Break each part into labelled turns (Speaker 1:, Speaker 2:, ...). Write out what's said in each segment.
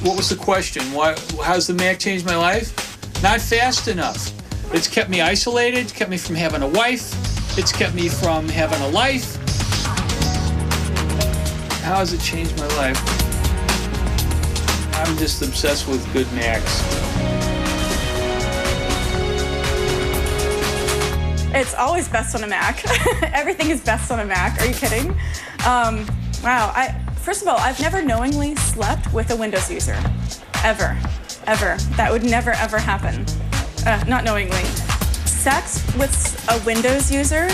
Speaker 1: What was the question? How's the Mac changed my life? Not fast enough. It's kept me isolated. It's kept me from having a wife. It's kept me from having a life. How has it changed my life? I'm just obsessed with good Macs.
Speaker 2: It's always best on a Mac. Everything is best on a Mac. Are you kidding? Wow. First of all, I've never knowingly slept with a Windows user. Ever. That would never, ever happen. Not knowingly. Sex with a Windows user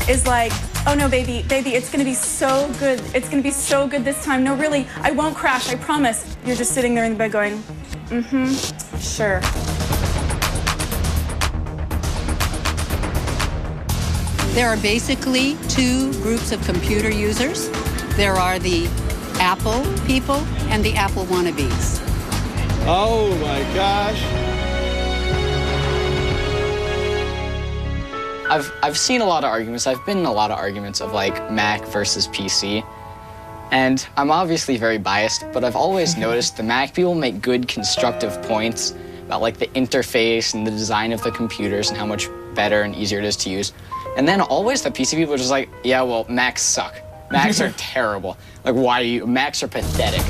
Speaker 2: is like, oh no, baby, it's gonna be so good. It's gonna be so good this time. No, really, I won't crash, I promise. You're just sitting there in the bed going, sure.
Speaker 3: There are basically two groups of computer users. There are the Apple people and the Apple wannabes.
Speaker 4: Oh my gosh.
Speaker 5: I've seen a lot of arguments. I've been in a lot of arguments of like Mac versus PC. And I'm obviously very biased, but I've always noticed the Mac people make good constructive points about like the interface and the design of the computers and how much better and easier it is to use. And then always the PC people are just like, yeah, well, Macs suck. Macs are terrible. Like, Macs are pathetic.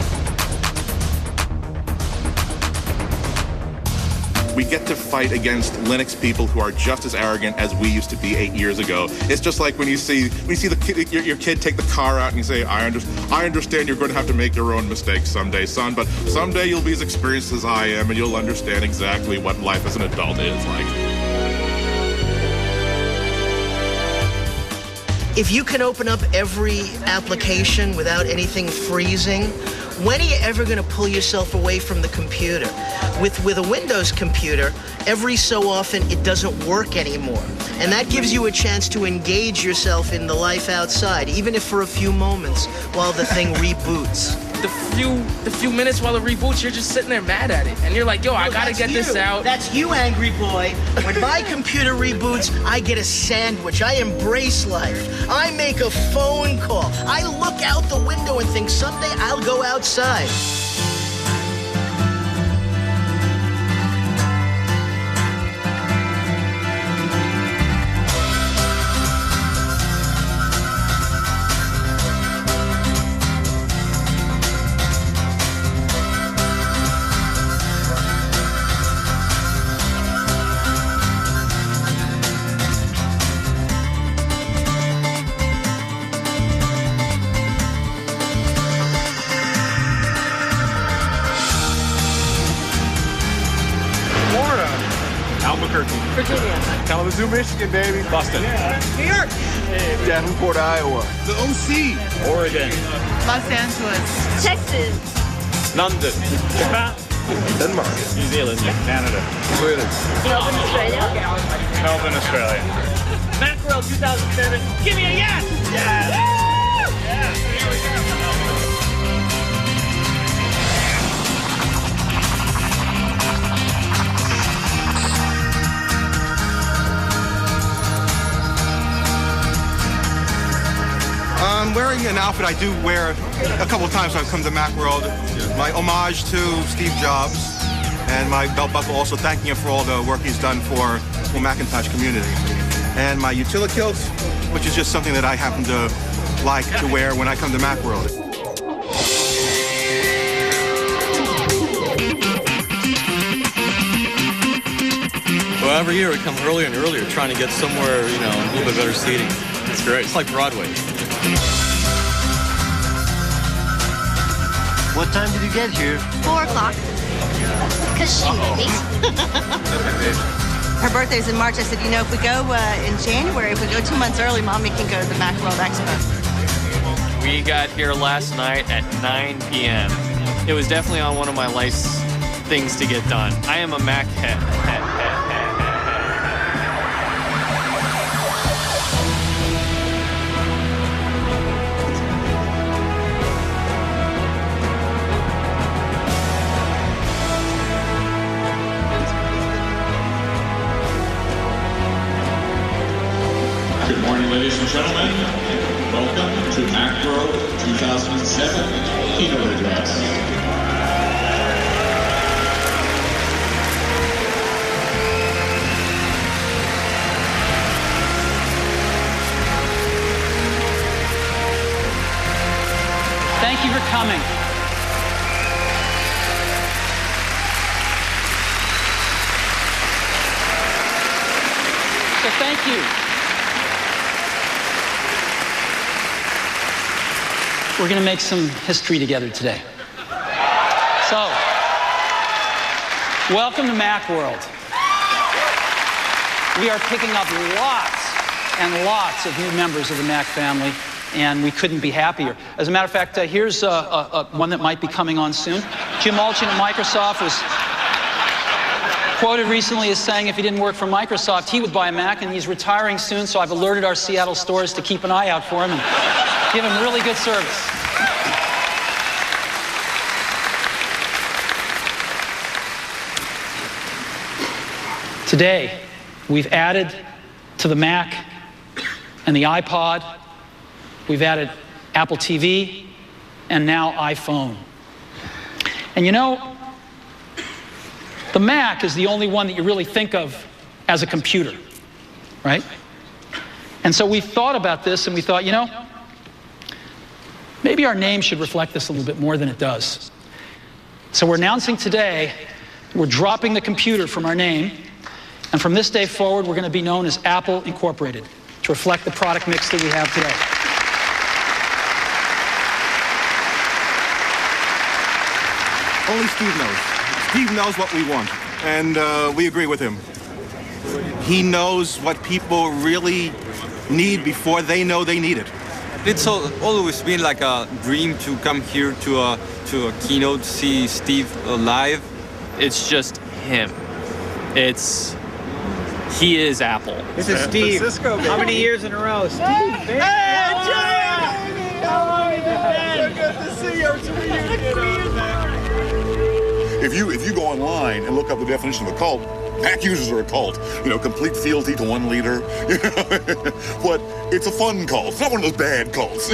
Speaker 6: We get to fight against Linux people who are just as arrogant as we used to be 8 years ago. It's just like when you see your kid take the car out and you say, I understand you're going to have to make your own mistakes someday, son, but someday you'll be as experienced as I am and you'll understand exactly what life as an adult is like.
Speaker 7: If you can open up every application without anything freezing, when are you ever going to pull yourself away from the computer? With a Windows computer, every so often it doesn't work anymore. And that gives you a chance to engage yourself in the life outside, even if for a few moments while the thing reboots.
Speaker 8: The few minutes while it reboots, you're just sitting there mad at it. And you're like, yo, I gotta get this out.
Speaker 7: That's you, angry boy. When my computer reboots, I get a sandwich. I embrace life. I make a phone call. I look out the window and think someday I'll go outside.
Speaker 9: Virginia.
Speaker 4: Kalamazoo, Michigan, baby.
Speaker 9: Boston. New York.
Speaker 4: Davenport, Iowa.
Speaker 6: The OC.
Speaker 9: Oregon.
Speaker 10: Los Angeles.
Speaker 11: Texas.
Speaker 9: London. Japan.
Speaker 4: Denmark.
Speaker 9: New Zealand. Canada.
Speaker 4: Sweden.
Speaker 11: Melbourne, Australia.
Speaker 9: Melbourne, Australia.
Speaker 8: Macworld 2007. Give me a yes! Yes! Yeah. Here we go.
Speaker 12: I'm wearing an outfit I do wear a couple of times when I've come to Macworld. My homage to Steve Jobs and my belt buckle also thanking him for all the work he's done for the Macintosh community. And my utility kilt, which is just something that I happen to like to wear when I come to Macworld.
Speaker 13: Well, every year we come earlier and earlier trying to get somewhere, you know, a little bit better seating. It's great. It's like Broadway.
Speaker 14: What time did you get here?
Speaker 11: 4 o'clock. Because she made me.
Speaker 10: Her birthday's in March. I said, you know, if we go in January, if we go 2 months early, Mommy can go to the Macworld Expo.
Speaker 15: We got here last night at 9 p.m. It was definitely on one of my life's things to get done. I am a Mac head.
Speaker 16: Good morning, ladies and gentlemen. Welcome to Macworld 2007 keynote address.
Speaker 14: So thank you. We're going to make some history together today. So, welcome to Macworld. We are picking up lots and lots of new members of the Mac family, and we couldn't be happier. As a matter of fact, here's one that might be coming on soon. Jim Allchin at Microsoft was quoted recently as saying if he didn't work for Microsoft, he would buy a Mac, and he's retiring soon, so I've alerted our Seattle stores to keep an eye out for him and give him really good service. Today, we've added to the Mac and the iPod, we've added Apple TV, and now iPhone. And you know, the Mac is the only one that you really think of as a computer, right? And so we thought about this and we thought, you know, maybe our name should reflect this a little bit more than it does. So we're announcing today, we're dropping the computer from our name, and from this day forward, we're going to be known as Apple Incorporated to reflect the product mix that we have today.
Speaker 12: Only Steve knows. Steve knows what we want, and we agree with him. He knows what people really need before they know they need it.
Speaker 13: It's always been like a dream to come here to a keynote, see Steve live.
Speaker 15: It's just him. He is Apple.
Speaker 17: This is Steve. How many years in a row? Steve, baby.
Speaker 4: Hey, Jay! How are you, man? So good to see you.
Speaker 18: If you go online and look up the definition of a cult, Mac users are a cult. You know, complete fealty to one leader. But it's a fun cult. It's not one of those bad cults.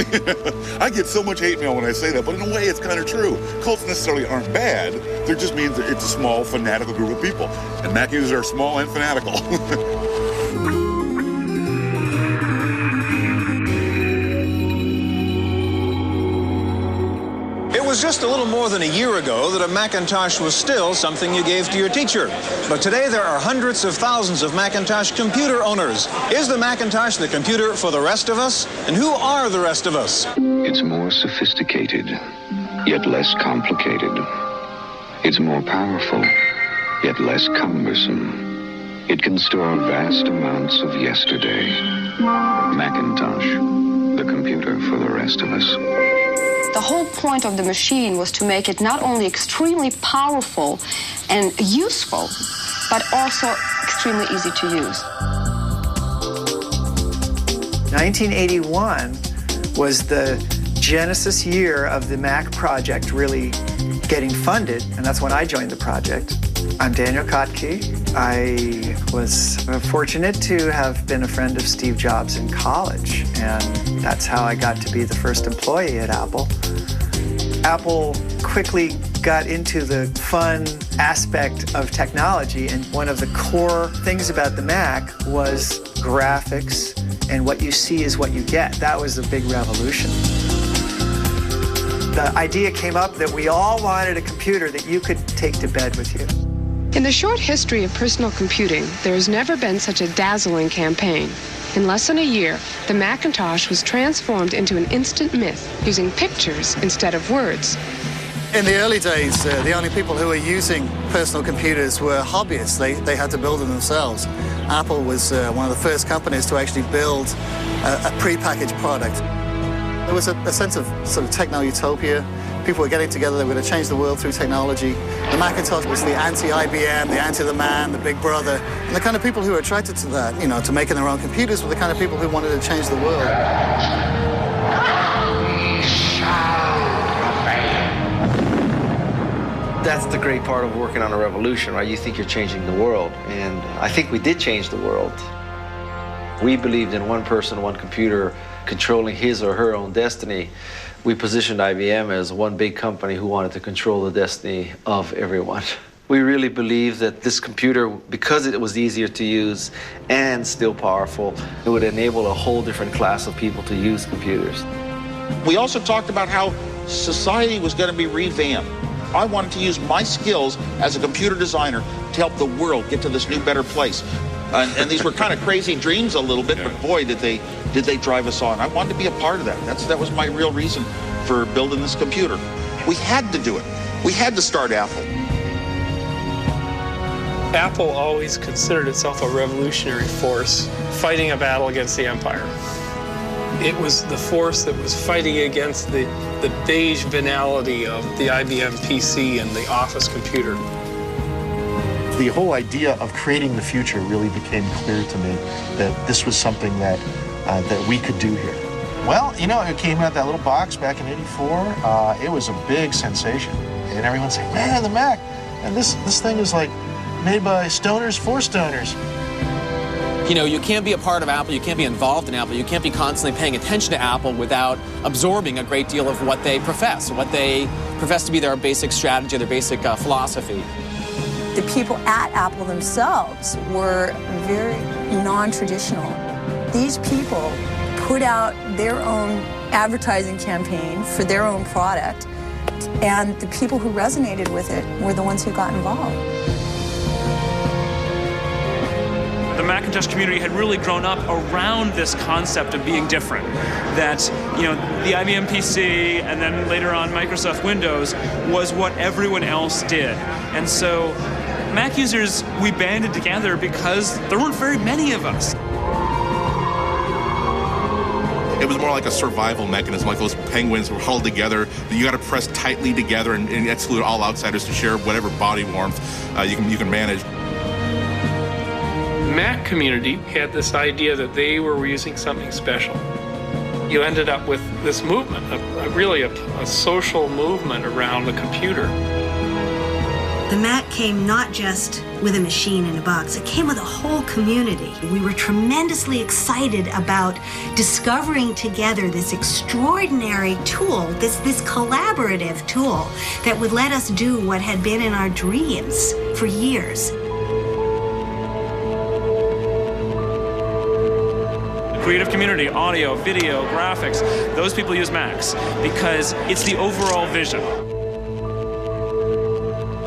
Speaker 18: I get so much hate mail when I say that, but in a way it's kind of true. Cults necessarily aren't bad. It just means that it's a small, fanatical group of people. And Mac users are small and fanatical.
Speaker 19: It was just a little more than a year ago that a Macintosh was still something you gave to your teacher. But today there are hundreds of thousands of Macintosh computer owners. Is the Macintosh the computer for the rest of us? And who are the rest of us?
Speaker 20: It's more sophisticated, yet less complicated. It's more powerful, yet less cumbersome. It can store vast amounts of yesterday. Macintosh, the computer for the rest of us.
Speaker 21: The whole point of the machine was to make it not only extremely powerful and useful, but also extremely easy to use.
Speaker 22: 1981 was the genesis year of the Mac project really getting funded, and that's when I joined the project. I'm Daniel Kotke. I was fortunate to have been a friend of Steve Jobs in college, and that's how I got to be the first employee at Apple. Apple quickly got into the fun aspect of technology, and one of the core things about the Mac was graphics, and what you see is what you get. That was the big revolution. The idea came up that we all wanted a computer that you could take to bed with you.
Speaker 23: In the short history of personal computing, there has never been such a dazzling campaign. In less than a year, the Macintosh was transformed into an instant myth, using pictures instead of words.
Speaker 24: In the early days, the only people who were using personal computers were hobbyists. They had to build them themselves. Apple was one of the first companies to actually build a prepackaged product. There was a sense of sort of techno-utopia. People were getting together, they were going to change the world through technology. The Macintosh was the anti-IBM, the anti-the man, the big brother. And the kind of people who were attracted to that, you know, to making their own computers, were the kind of people who wanted to change the world.
Speaker 25: That's the great part of working on a revolution, right? You think you're changing the world, and I think we did change the world. We believed in one person, one computer, controlling his or her own destiny. We positioned IBM as one big company who wanted to control the destiny of everyone. We really believed that this computer, because it was easier to use and still powerful, it would enable a whole different class of people to use computers.
Speaker 26: We also talked about how society was going to be revamped. I wanted to use my skills as a computer designer to help the world get to this new, better place. And these were kind of crazy dreams a little bit, but boy, did they drive us on. I wanted to be a part of that. That was my real reason for building this computer. We had to do it. We had to start Apple.
Speaker 1: Apple always considered itself a revolutionary force, fighting a battle against the empire. It was the force that was fighting against the beige banality of the IBM PC and the Office computer.
Speaker 2: The whole idea of creating the future really became clear to me that this was something that we could do here. Well, you know, it came out that little box back in '84. It was a big sensation, and everyone's saying, "Man, the Mac, and this thing is like made by stoners for stoners."
Speaker 3: You know, you can't be a part of Apple, you can't be involved in Apple, you can't be constantly paying attention to Apple without absorbing a great deal of what they profess to be their basic strategy, their basic philosophy.
Speaker 5: The people at Apple themselves were very non-traditional. These people put out their own advertising campaign for their own product, and the people who resonated with it were the ones who got involved.
Speaker 8: The Macintosh community had really grown up around this concept of being different. That, you know, the IBM PC and then later on Microsoft Windows was what everyone else did. And so Mac users, we banded together because there weren't very many of us.
Speaker 6: It was more like a survival mechanism, like those penguins were huddled together. You got to press tightly together and exclude all outsiders to share whatever body warmth you can manage.
Speaker 1: The Mac community had this idea that they were using something special. You ended up with this movement, really a social movement around the computer.
Speaker 7: The Mac came not just with a machine in a box, it came with a whole community. We were tremendously excited about discovering together this extraordinary tool, this collaborative tool that would let us do what had been in our dreams for years.
Speaker 8: Creative community, audio, video, graphics, those people use Macs because it's the overall vision.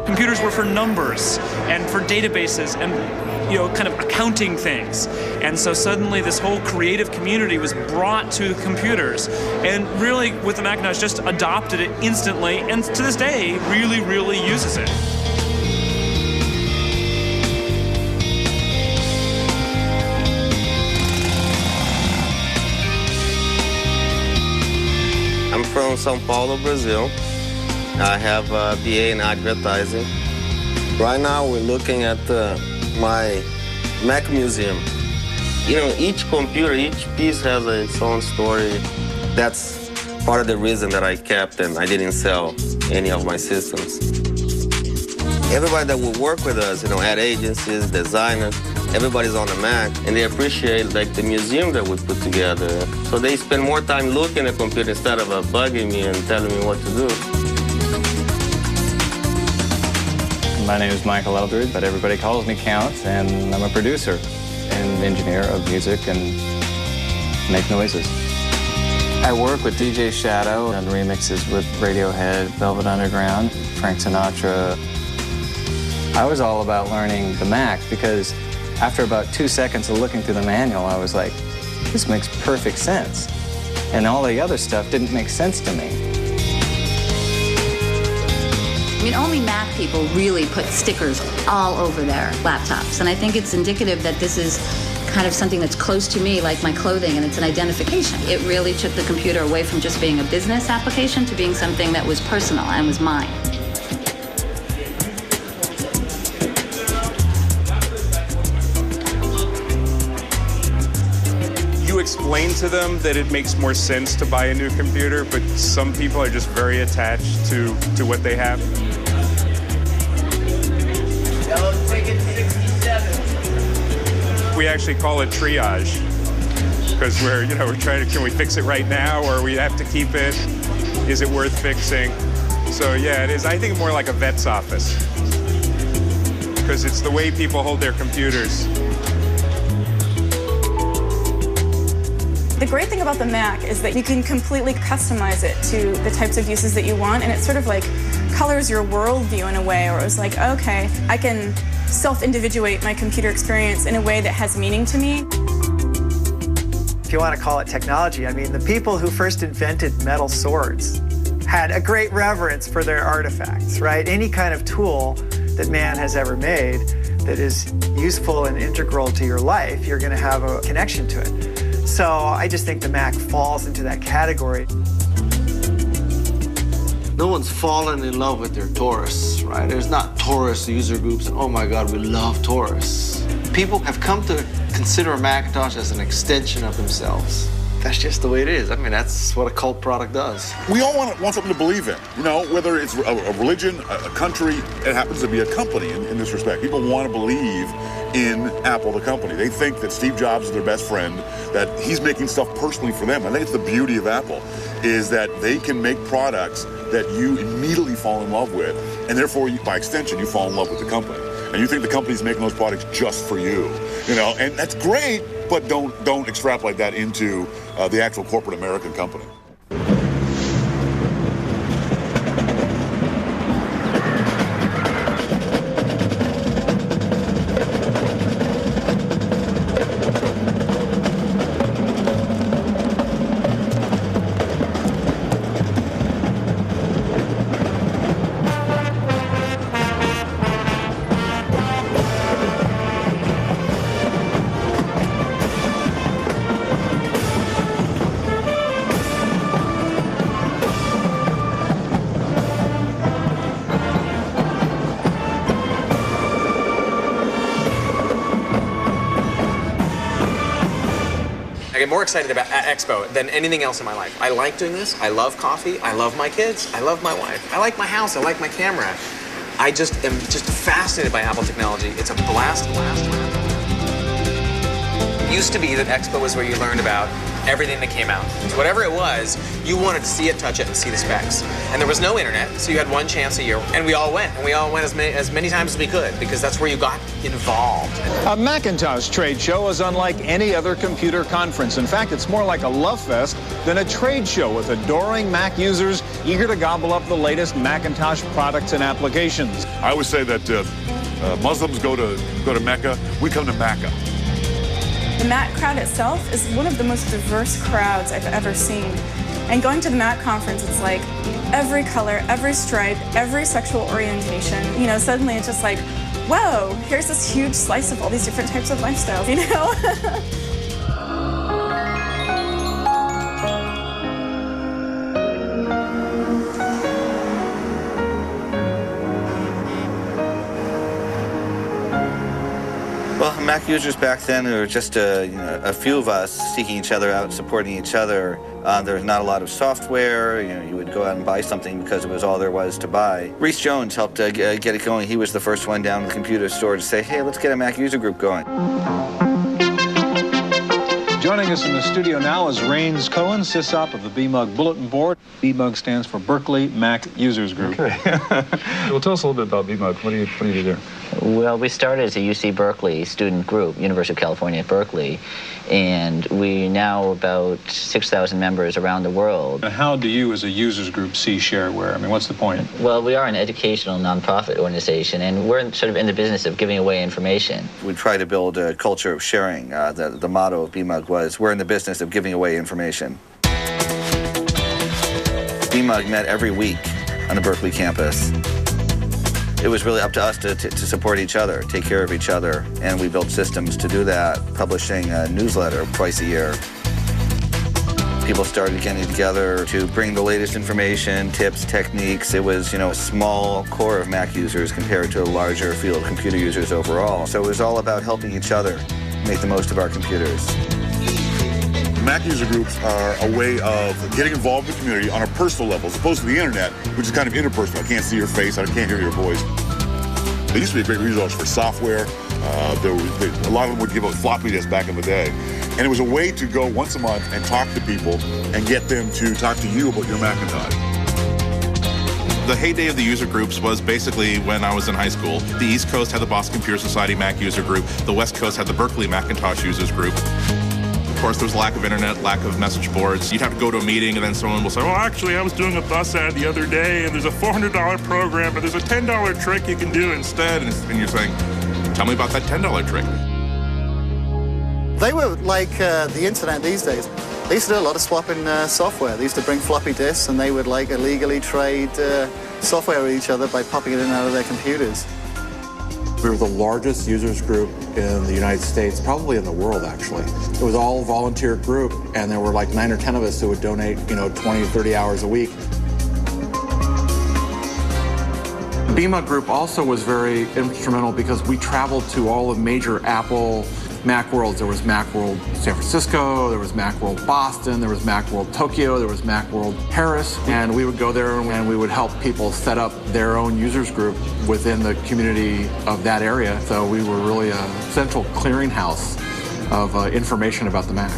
Speaker 8: Computers were for numbers and for databases and, you know, kind of accounting things. And so suddenly this whole creative community was brought to computers and really with the Macintosh just adopted it instantly and to this day really, really uses it.
Speaker 27: I'm from São Paulo, Brazil. I have a BA in advertising. Right now we're looking at my Mac museum. You know, each computer, each piece has its own story. That's part of the reason that I kept and I didn't sell any of my systems. Everybody that will work with us, you know, ad agencies, designers, everybody's on the Mac, and they appreciate like the museum that we put together. So they spend more time looking at the computer instead of bugging me and telling me what to do.
Speaker 28: My name is Michael Eldred, but everybody calls me Count, and I'm a producer and engineer of music and make noises. I work with DJ Shadow on remixes with Radiohead, Velvet Underground, Frank Sinatra. I was all about learning the Mac because after about 2 seconds of looking through the manual, I was like, this makes perfect sense. And all the other stuff didn't make sense to me.
Speaker 29: I mean, only Mac people really put stickers all over their laptops. And I think it's indicative that this is kind of something that's close to me, like my clothing, and it's an identification. It really took the computer away from just being a business application to being something that was personal and was mine.
Speaker 9: Explain to them that it makes more sense to buy a new computer, but some people are just very attached to what they have.
Speaker 4: Yellow ticket 67.
Speaker 9: We actually call it triage because we're trying to, can we fix it right now or we have to keep it? Is it worth fixing? So yeah, it is. I think more like a vet's office because it's the way people hold their computers.
Speaker 30: The great thing about the Mac is that you can completely customize it to the types of uses that you want, and it sort of like colors your worldview in a way where it was like, okay, I can self-individuate my computer experience in a way that has meaning to me.
Speaker 22: If you want to call it technology, I mean, the people who first invented metal swords had a great reverence for their artifacts, right? Any kind of tool that man has ever made that is useful and integral to your life, you're going to have a connection to it. So I just think the Mac falls into that category.
Speaker 25: No one's fallen in love with their Taurus, right? There's not Taurus user groups and, oh my God, we love Taurus. People have come to consider a Macintosh as an extension of themselves. That's just the way it is. I mean, that's what a cult product does.
Speaker 10: We all want something to believe in, you know, whether it's a religion, a country, it happens to be a company in this respect. People want to believe in Apple, the company. They think that Steve Jobs is their best friend, that he's making stuff personally for them. I think it's the beauty of Apple, is that they can make products that you immediately fall in love with, and therefore, by extension, you fall in love with the company. And you think the company's making those products just for you, you know, and that's great, but don't extrapolate that into the actual corporate American company.
Speaker 3: I get more excited about at Expo than anything else in my life. I like doing this. I love coffee. I love my kids. I love my wife. I like my house. I like my camera. I just am fascinated by Apple technology. It's a blast. It used to be that Expo was where you learned about everything that came out. So whatever it was, you wanted to see it, touch it, and see the specs. And there was no internet, so you had one chance a year. And we all went. And we all went as many times as we could, because that's where you got involved.
Speaker 11: A Macintosh trade show is unlike any other computer conference. In fact, it's more like a love fest than a trade show, with adoring Mac users eager to gobble up the latest Macintosh products and applications.
Speaker 10: I always say that Muslims go to Mecca, we come to Mecca.
Speaker 30: The Mac crowd itself is one of the most diverse crowds I've ever seen. And going to the Mac conference, it's like every color, every stripe, every sexual orientation. You know, suddenly it's just like, whoa, here's this huge slice of all these different types of lifestyles, you know?
Speaker 12: Well, Mac users back then, there were just a few of us seeking each other out, supporting each other. There was not a lot of software. You know, you would go out and buy something because it was all there was to buy. Reese Jones helped get it going. He was the first one down to the computer store to say, hey, let's get a Mac user group going.
Speaker 11: Joining us in the studio now is Rains Cohen, SysOp of the BMUG Bulletin Board. BMUG stands for Berkeley Mac Users Group.
Speaker 13: Okay. Well, tell us a little bit about BMUG. What do you do there?
Speaker 14: Well, we started as a UC Berkeley student group, University of California at Berkeley, and we now about 6,000 members around the world.
Speaker 11: And how do you, as a users group, see shareware? I mean, what's the point?
Speaker 14: Well, we are an educational nonprofit organization, and we're sort of in the business of giving away information.
Speaker 12: We try to build a culture of sharing. The motto of BMUG was, we're in the business of giving away information. BMUG met every week on the Berkeley campus. It was really up to us to support each other, take care of each other, and we built systems to do that, publishing a newsletter twice a year. People started getting together to bring the latest information, tips, techniques. It was, a small core of Mac users compared to a larger field of computer users overall. So it was all about helping each other make the most of our computers.
Speaker 10: Mac user groups are a way of getting involved in the community on a personal level, as opposed to the internet, which is kind of interpersonal. I can't see your face, I can't hear your voice. They used to be a great resource for software. A lot of them would give out floppy disks back in the day. And it was a way to go once a month and talk to people and get them to talk to you about your Macintosh.
Speaker 6: The heyday of the user groups was basically when I was in high school. The East Coast had the Boston Computer Society Mac user group. The West Coast had the Berkeley Macintosh users group. Of course, there was lack of internet, lack of message boards. You'd have to go to a meeting, and then someone will say, well, actually, I was doing a bus ad the other day, and there's a $400 program, but there's a $10 trick you can do instead. And you're saying, Tell me about that $10 trick.
Speaker 15: They were like the internet these days. They used to do a lot of swapping software. They used to bring floppy disks, and they would like illegally trade software with each other by popping it in and out of their computers.
Speaker 16: We were the largest users group in the United States, probably in the world, actually. It was all a volunteer group, and there were like 9 or 10 of us who would donate, 20 or 30 hours a week. The BIMA group also was very instrumental because we traveled to all the major Apple Macworlds. There was Macworld San Francisco, there was Macworld Boston, there was Macworld Tokyo, there was Macworld Paris, and we would go there and we would help people set up their own users group within the community of that area. So we were really a central clearinghouse of information about the Mac.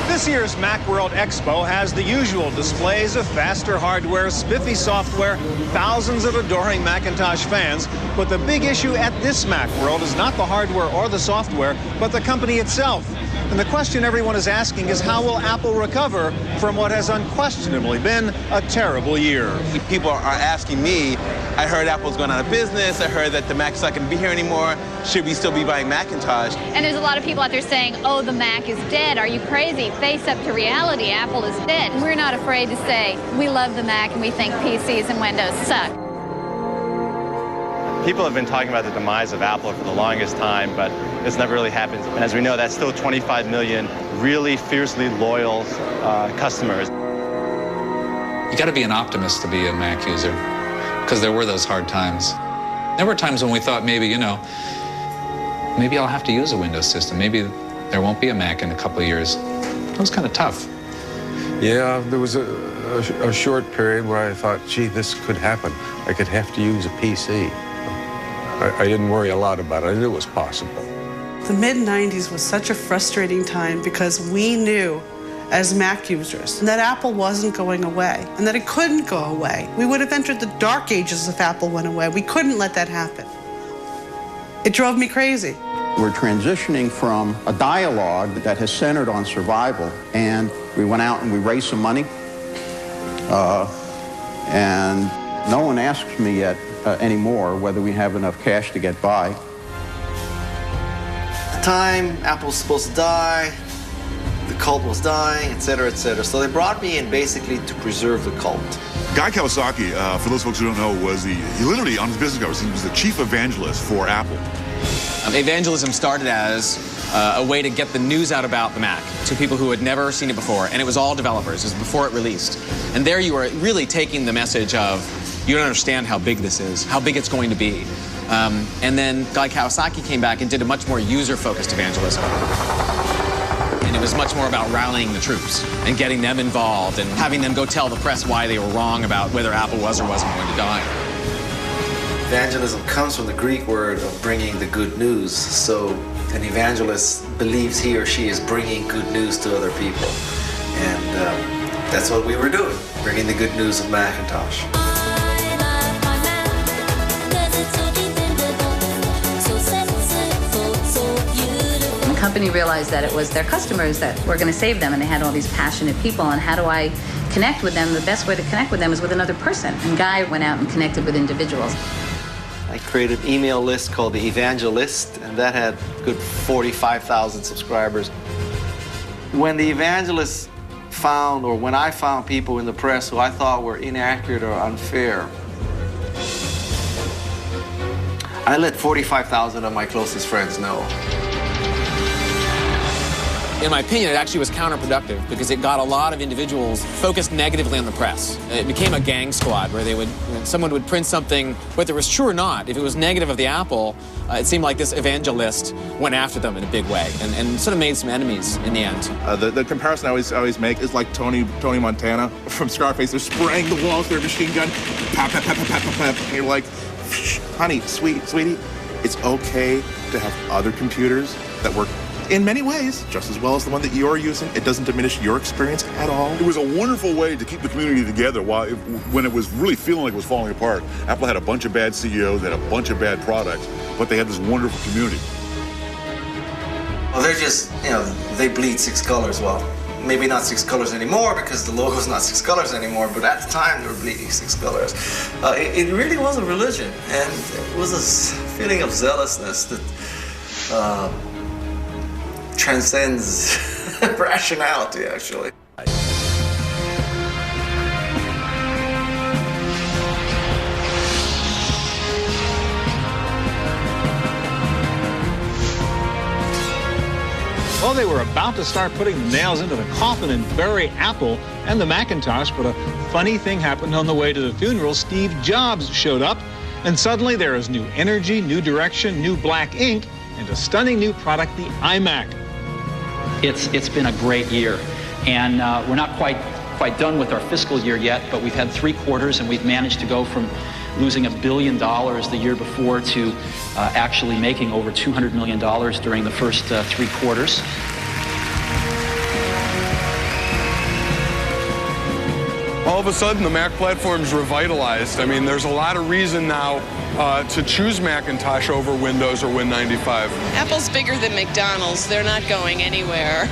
Speaker 11: This year's Macworld Expo has the usual displays of faster hardware, spiffy software, thousands of adoring Macintosh fans. But the big issue at this Macworld is not the hardware or the software, but the company itself. And the question everyone is asking is, how will Apple recover from what has unquestionably been a terrible year?
Speaker 17: People are asking me, I heard Apple's going out of business, I heard that the Mac's not going to be here anymore, should we still be buying Macintosh?
Speaker 18: And there's a lot of people out there saying, oh, the Mac is dead. Are you crazy? Face up to reality, Apple is dead. And we're not afraid to say, we love the Mac and we think PCs and Windows suck.
Speaker 28: People have been talking about the demise of Apple for the longest time, but it's never really happened. And as we know, that's still 25 million really fiercely loyal customers.
Speaker 19: You got to be an optimist to be a Mac user, because there were those hard times. There were times when we thought maybe, maybe I'll have to use a Windows system. Maybe there won't be a Mac in a couple of years. It was kind of tough.
Speaker 20: Yeah, there was a short period where I thought, gee, this could happen. I could have to use a PC. I didn't worry a lot about it. I knew it was possible.
Speaker 21: The mid-90s was such a frustrating time because we knew as Mac users that Apple wasn't going away and that it couldn't go away. We would have entered the dark ages if Apple went away. We couldn't let that happen. It drove me crazy.
Speaker 23: We're transitioning from a dialogue that has centered on survival, and we went out and we raised some money, and no one asks me yet anymore whether we have enough cash to get by.
Speaker 25: At the time, Apple was supposed to die, the cult was dying, etc., etc. So they brought me in basically to preserve the cult.
Speaker 10: Guy Kawasaki, for those folks who don't know, was he literally on his business cards, he was the chief evangelist for Apple.
Speaker 3: Evangelism started as a way to get the news out about the Mac to people who had never seen it before, and it was all developers. It was before it released. And there you were really taking the message of, you don't understand how big this is, how big it's going to be. And then Guy Kawasaki came back and did a much more user-focused evangelism. And it was much more about rallying the troops and getting them involved and having them go tell the press why they were wrong about whether Apple was or wasn't going to die.
Speaker 25: Evangelism comes from the Greek word of bringing the good news. So an evangelist believes he or she is bringing good news to other people. And that's what we were doing, bringing the good news of Macintosh.
Speaker 29: The company realized that it was their customers that were going to save them, and they had all these passionate people, and how do I connect with them? The best way to connect with them is with another person. And Guy went out and connected with individuals.
Speaker 25: I created an email list called the Evangelist, and that had good 45,000 subscribers. When the Evangelist found, or when I found people in the press who I thought were inaccurate or unfair, I let 45,000 of my closest friends know.
Speaker 3: In my opinion, it actually was counterproductive because it got a lot of individuals focused negatively on the press. It became a gang squad where someone would print something, whether it was true or not. If it was negative of the Apple, it seemed like this evangelist went after them in a big way and sort of made some enemies in the end.
Speaker 6: The comparison I always make is like Tony Montana from Scarface. They're spraying the walls with their machine gun, pap, pap, pap, pap, pap, pap, and you're like, honey, sweetie, it's okay to have other computers that work in many ways just as well as the one that you're using. It doesn't diminish your experience at all.
Speaker 10: It was a wonderful way to keep the community together when it was really feeling like it was falling apart. Apple had a bunch of bad CEOs, they had a bunch of bad products, but they had this wonderful community.
Speaker 25: Well, they're just, they bleed six colors. Well, Maybe not 6 colors anymore because the logo's not 6 colors anymore, but at the time they were bleeding 6 colors. It really was a religion, and it was a feeling of zealousness that transcends rationality, actually.
Speaker 11: Well, they were about to start putting the nails into the coffin and bury Apple and the Macintosh, but a funny thing happened on the way to the funeral. Steve Jobs showed up, and suddenly there is new energy, new direction, new black ink, and a stunning new product, the iMac.
Speaker 1: It's been a great year, and we're not quite done with our fiscal year yet, but we've had 3 quarters, and we've managed to go from losing $1 billion the year before to actually making over $200 million during the first 3 quarters.
Speaker 2: All of a sudden, the Mac platform's revitalized. I mean, there's a lot of reason now to choose Macintosh over Windows or Win95.
Speaker 4: Apple's bigger than McDonald's. They're not going anywhere.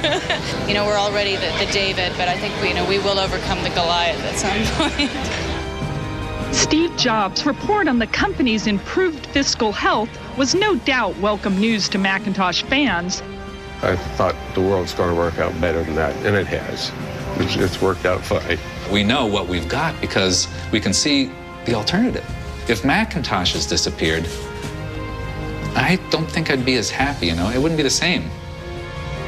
Speaker 4: You know, we're already the David, but I think we will overcome the Goliath at some point.
Speaker 5: Steve Jobs' report on the company's improved fiscal health was no doubt welcome news to Macintosh fans.
Speaker 20: I thought the world's going to work out better than that, and it has. It's worked out fine.
Speaker 19: We know what we've got because we can see the alternative. If Macintosh has disappeared, I don't think I'd be as happy, you know? It wouldn't be the same.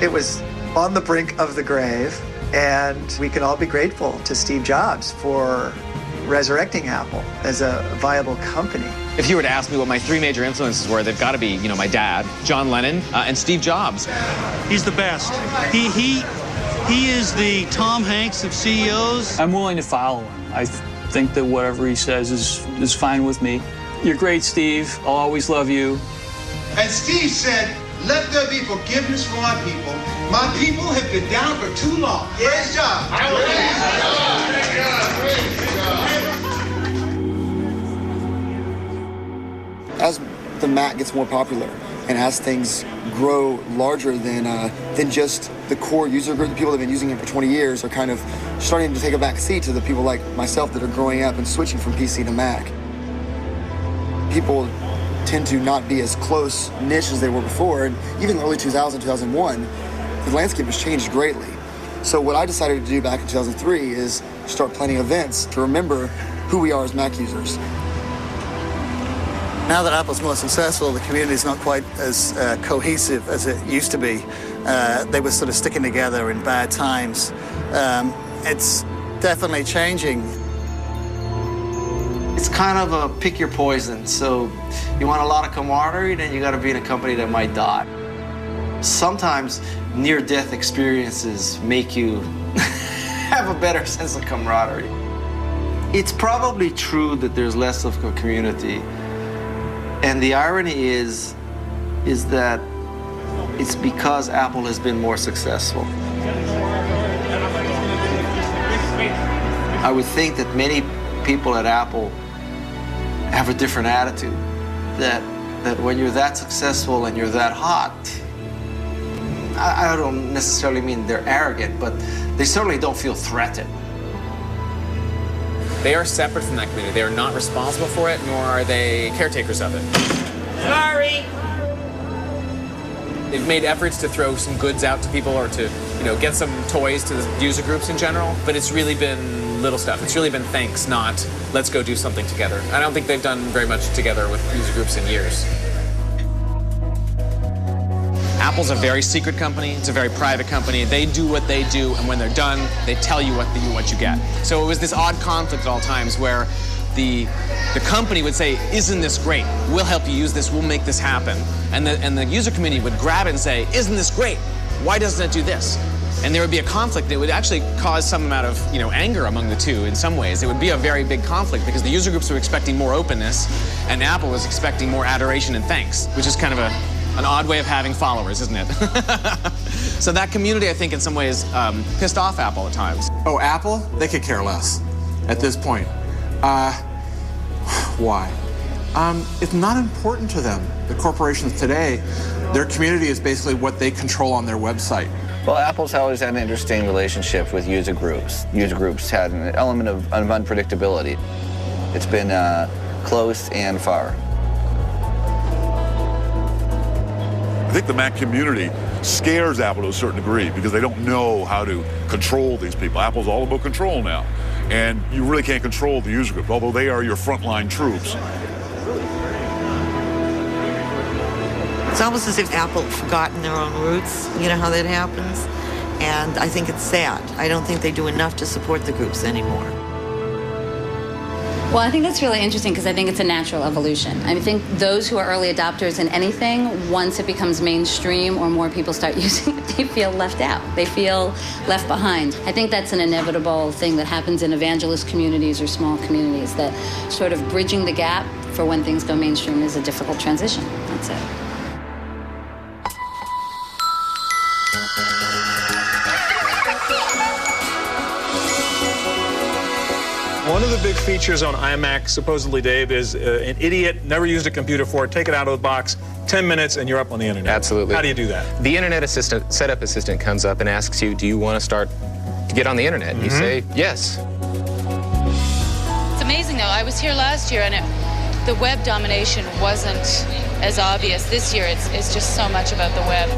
Speaker 22: It was on the brink of the grave, and we can all be grateful to Steve Jobs for resurrecting Apple as a viable company.
Speaker 3: If you were to ask me what my 3 major influences were, they've got to be, my dad, John Lennon, and Steve Jobs.
Speaker 7: He's the best. He is the Tom Hanks of CEOs.
Speaker 8: I'm willing to follow him. I think that whatever he says is fine with me. You're great, Steve. I'll always love you.
Speaker 9: And Steve said, let there be forgiveness for my people. My people have been down for too long. Great job.
Speaker 24: As the Mac gets more popular and as things grow larger than just the core user group, the people that have been using it for 20 years are kind of starting to take a back seat to the people like myself that are growing up and switching from PC to Mac. People tend to not be as close niche as they were before, and even in the early 2000s, 2001, the landscape has changed greatly. So what I decided to do back in 2003 is start planning events to remember who we are as Mac users.
Speaker 15: Now that Apple's more successful, the community is not quite as cohesive as it used to be. They were sort of sticking together in bad times. It's definitely changing.
Speaker 25: It's kind of a pick your poison. So you want a lot of camaraderie, then you got to be in a company that might die. Sometimes near-death experiences make you have a better sense of camaraderie. It's probably true that there's less of a community. And the irony is that it's because Apple has been more successful. I would think that many people at Apple have a different attitude, that when you're that successful and you're that hot, I don't necessarily mean they're arrogant, but they certainly don't feel threatened.
Speaker 3: They are separate from that community. They are not responsible for it, nor are they caretakers of it.
Speaker 4: Sorry.
Speaker 3: They've made efforts to throw some goods out to people or to, get some toys to the user groups in general, but it's really been little stuff. It's really been thanks, not let's go do something together. I don't think they've done very much together with user groups in years. Apple's a very secret company. It's a very private company. They do what they do, and when they're done, they tell you what you get. So it was this odd conflict at all times where the company would say, isn't this great? We'll help you use this. We'll make this happen. And the user community would grab it and say, isn't this great? Why doesn't it do this? And there would be a conflict that would actually cause some amount of anger among the two in some ways. It would be a very big conflict because the user groups were expecting more openness and Apple was expecting more adoration and thanks, which is kind of an odd way of having followers, isn't it? So that community, I think, in some ways, pissed off Apple at times.
Speaker 16: Oh, Apple? They could care less at this point. Why? It's not important to them. The corporations today, their community is basically what they control on their website.
Speaker 12: Well, Apple's always had an interesting relationship with user groups. User groups had an element of unpredictability. It's been close and far.
Speaker 10: I think the Mac community scares Apple to a certain degree because they don't know how to control these people. Apple's all about control now, and you really can't control the user group, although they are your frontline troops.
Speaker 13: It's almost as if Apple had forgotten their own roots. You know how that happens? And I think it's sad. I don't think they do enough to support the groups anymore.
Speaker 29: Well, I think that's really interesting because I think it's a natural evolution. I think those who are early adopters in anything, once it becomes mainstream or more people start using it, they feel left out. They feel left behind. I think that's an inevitable thing that happens in evangelist communities or small communities, that sort of bridging the gap for when things go mainstream is a difficult transition. That's it.
Speaker 11: One of the big features on iMac, supposedly, Dave, is an idiot, never used a computer before, take it out of the box, 10 minutes, and you're up on the internet.
Speaker 14: Absolutely.
Speaker 11: How do you do that?
Speaker 14: The internet assistant, setup assistant comes up and asks you, do you want to start to get on the internet? And you say, yes.
Speaker 4: It's amazing, though. I was here last year, and the web domination wasn't as obvious. This year, it's just so much about the web.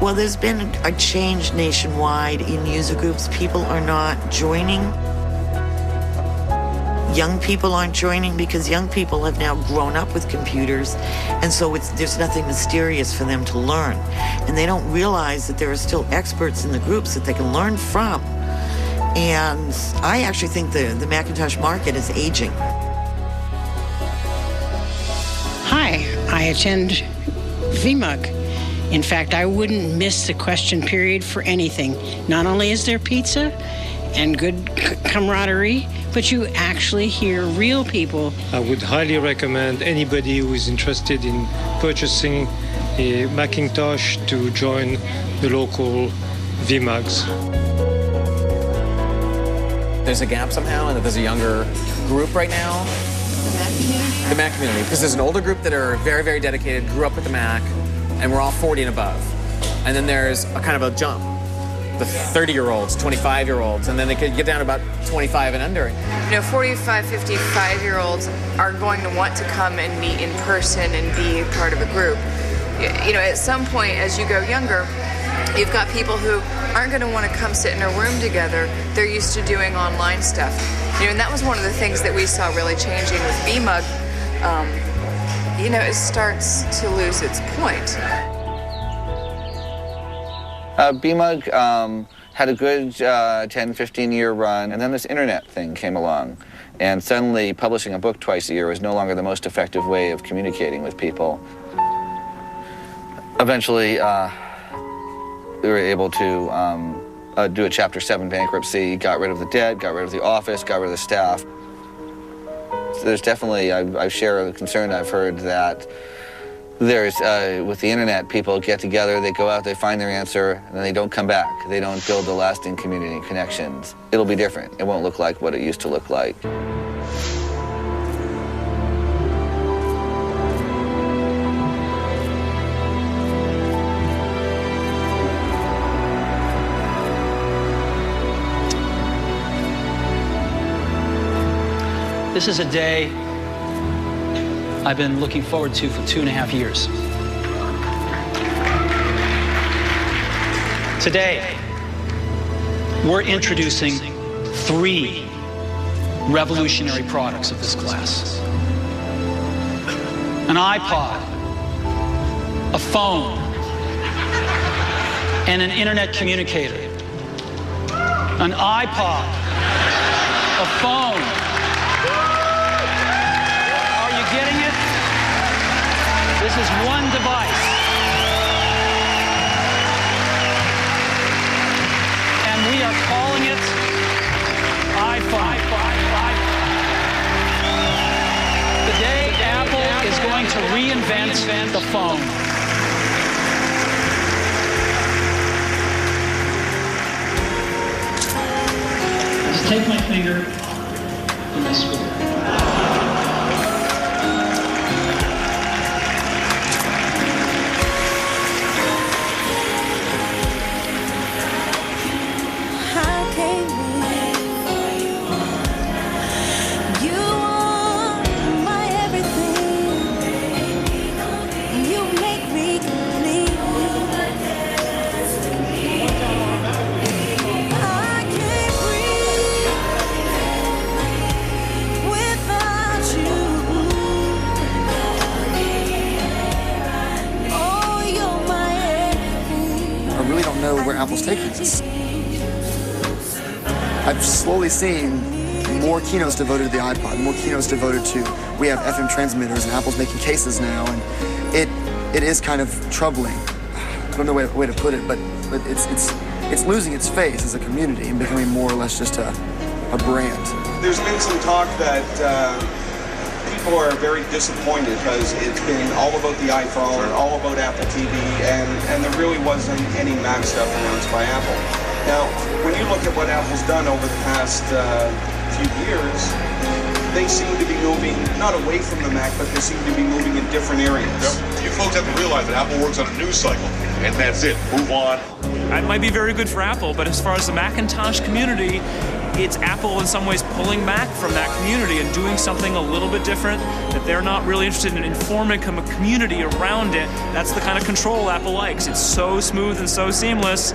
Speaker 13: Well, there's been a change nationwide in user groups. People are not joining. Young people aren't joining because young people have now grown up with computers, and so there's nothing mysterious for them to learn. And they don't realize that there are still experts in the groups that they can learn from. And I actually think the Macintosh market is aging.
Speaker 17: Hi, I attend VMUG. In fact, I wouldn't miss the question period for anything. Not only is there pizza and good camaraderie, but you actually hear real people.
Speaker 18: I would highly recommend anybody who is interested in purchasing a Macintosh to join the local VMUGs.
Speaker 3: There's a gap somehow, and that there's a younger group right now.
Speaker 29: The Mac community?
Speaker 3: The Mac community, because there's an older group that are very, very dedicated, grew up with the Mac, and we're all 40 and above. And then there's a kind of a jump. The 30-year-olds, 25-year-olds, and then they could get down to about 25 and under.
Speaker 21: You know, 45, 55-year-olds are going to want to come and meet in person and be part of a group. You know, at some point as you go younger, you've got people who aren't going to want to come sit in a room together. They're used to doing online stuff. You know, and that was one of the things that we saw really changing with VMUG. You know, it starts to lose its point.
Speaker 12: BMUG had a good 10, 15-year run, and then this internet thing came along. And suddenly, publishing a book twice a year was no longer the most effective way of communicating with people. Eventually, we were able to do a Chapter 7 bankruptcy, got rid of the debt, got rid of the office, got rid of the staff. So there's definitely, I share the concern I've heard that there's, with the internet, people get together, they go out, they find their answer, and then they don't come back. They don't build the lasting community connections. It'll be different. It won't look like what it used to look like.
Speaker 1: This is a day I've been looking forward to for 2.5 years. Today, we're introducing 3 revolutionary products of this class. An iPod, a phone, and an internet communicator. An iPod, a phone. Getting it? This is one device. And we are calling it iPhone. Today, Apple is going to reinvent the phone. Just take my finger and I swear.
Speaker 24: know where Apple's taking this. I've slowly seen more keynotes devoted to the iPod, more keynotes devoted to, we have FM transmitters and Apple's making cases now, and it is kind of troubling. I don't know a way to put it, but it's losing its face as a community and becoming more or less just a brand.
Speaker 2: There's been some talk that people are very disappointed because it's been all about the iPhone, all about Apple TV, and there really wasn't any Mac stuff announced by Apple. Now, when you look at what Apple's done over the past few years, they seem to be moving, not away from the Mac, but they seem to be moving in different areas.
Speaker 10: Yep. You folks have to realize that Apple works on a news cycle, and that's it. Move on.
Speaker 5: That might be very good for Apple, but as far as the Macintosh community, it's Apple in some ways pulling back from that community and doing something a little bit different that they're not really interested in informing a community around it. That's the kind of control Apple likes. It's so smooth and so seamless,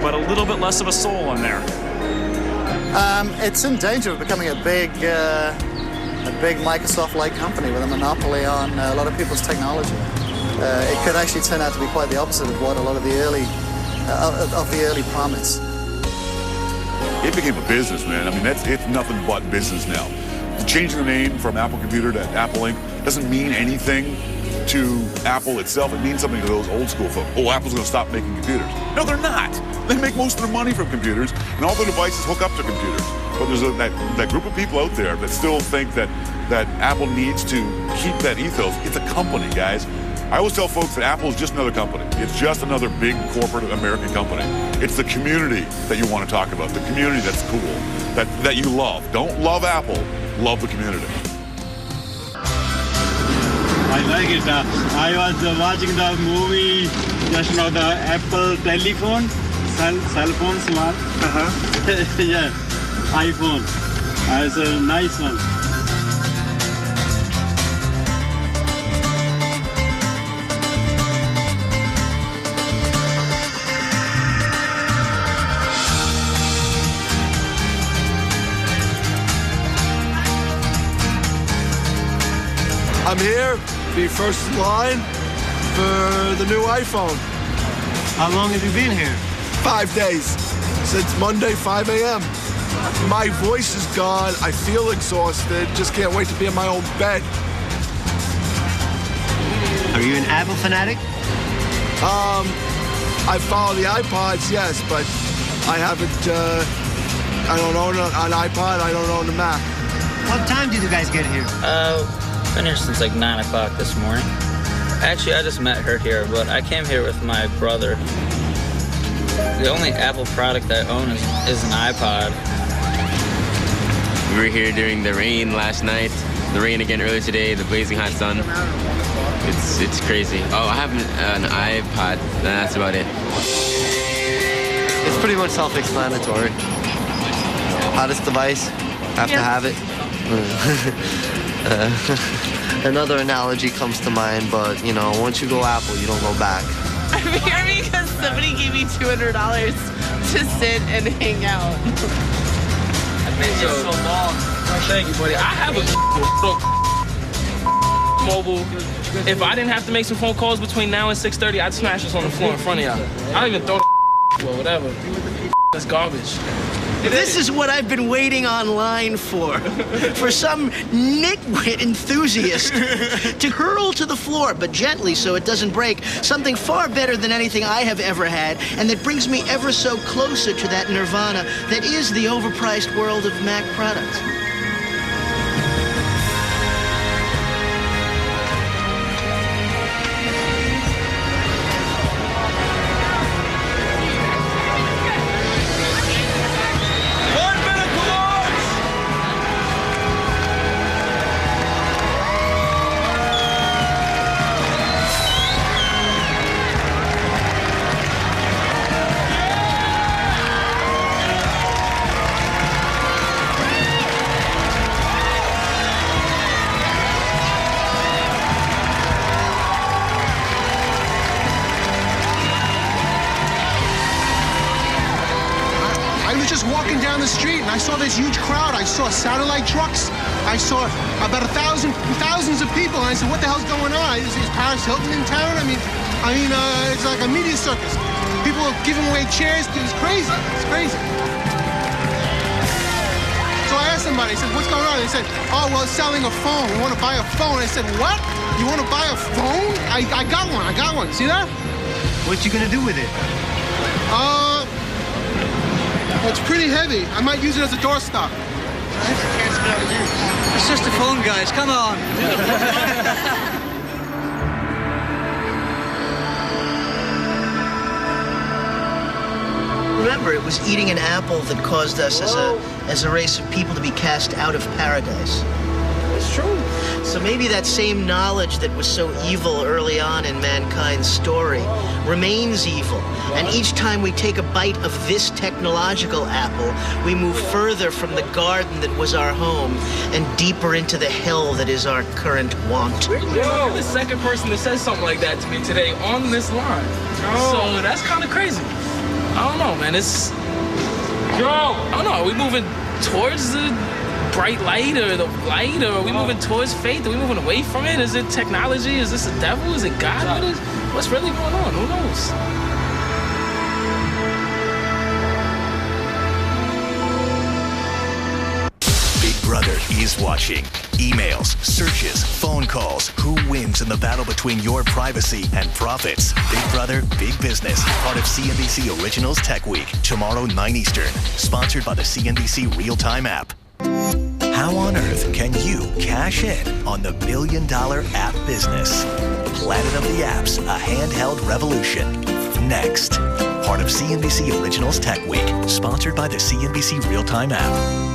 Speaker 5: but a little bit less of a soul in there.
Speaker 15: It's in danger of becoming a big Microsoft-like company with a monopoly on a lot of people's technology. It could actually turn out to be quite the opposite of what a lot of the early promise.
Speaker 10: It became a business, man. I mean, it's nothing but business now. Changing the name from Apple Computer to Apple Inc. doesn't mean anything to Apple itself. It means something to those old school folks. Oh, Apple's going to stop making computers. No, they're not. They make most of their money from computers, and all their devices hook up to computers. But there's that group of people out there that still think that Apple needs to keep that ethos. It's a company, guys. I always tell folks that Apple is just another company. It's just another big corporate American company. It's the community that you want to talk about, the community that's cool, that you love. Don't love Apple, love the community.
Speaker 6: I like it. I was watching the movie just now, the Apple telephone, cell phone, smart. Yeah, iPhone. It's a nice one.
Speaker 19: I'm here, be first in line for the new iPhone.
Speaker 6: How long have you been here?
Speaker 19: 5 days, since Monday, 5 a.m. My voice is gone, I feel exhausted, just can't wait to be in my own bed.
Speaker 6: Are you an Apple fanatic?
Speaker 19: I follow the iPods, yes, but I haven't, I don't own an iPod, I don't own a Mac.
Speaker 6: What time did you guys get here?
Speaker 20: Been here since like 9 o'clock this morning. Actually, I just met her here, but I came here with my brother. The only Apple product I own is an iPod.
Speaker 23: We were here during the rain last night, the rain again earlier today, the blazing hot sun. It's crazy. Oh, I have an iPod, that's about it.
Speaker 26: It's pretty much self-explanatory. Hottest device, have to have it. Another analogy comes to mind, but you know, once you go Apple, you don't go back.
Speaker 27: I'm here because somebody gave me $200 to sit and hang out.
Speaker 20: I've been here so long.
Speaker 5: Thank you, buddy. I have a mobile. If I didn't have to make some phone calls between now and 6:30, I'd smash this on the floor in front of y'all. I don't even throw the well, whatever. That's garbage.
Speaker 28: This is what I've been waiting online for some nitwit enthusiast to hurl to the floor, but gently so it doesn't break, something far better than anything I have ever had, and that brings me ever so closer to that nirvana that is the overpriced world of Mac products.
Speaker 9: Walking down the street and I saw this huge crowd. I saw satellite trucks. I saw about thousands of people. And I said, what the hell's going on? Is Paris Hilton in town? I mean, it's like a media circus. People are giving away chairs. It's crazy. It's crazy. So I asked somebody, I said, what's going on? They said, oh, well, it's selling a phone. We want to buy a phone. I said, what? You want to buy a phone? I got one. I got one. See that?
Speaker 28: What you gonna do with it?
Speaker 9: It's pretty heavy. I might use it as a doorstop.
Speaker 28: It's just a phone, guys. Come on. Remember, it was eating an apple that caused us as a race of people to be cast out of paradise. It's true. So maybe that same knowledge that was so evil early on in mankind's story remains evil. And each time we take a bite of this technological apple, we move further from the garden that was our home and deeper into the hell that is our current want.
Speaker 4: You're the second person that says something like that to me today on this line. So that's kind of crazy. I don't know, man. It's... I don't know. Are we moving towards the bright light or the light, or are we moving towards faith? Are we moving away from it? Is it technology? Is this the devil? Is it God? What's really going on? Who knows?
Speaker 7: Big Brother is watching. Emails, searches, phone calls. Who wins in the battle between your privacy and profits? Big Brother, Big Business. Part of CNBC Originals Tech Week. Tomorrow, 9 Eastern. Sponsored by the CNBC Real-Time app. How on earth can you cash in on the $1 billion app business? Planet of the Apps, a handheld revolution. Next. Part of CNBC Originals Tech Week. Sponsored by the CNBC Real-Time app.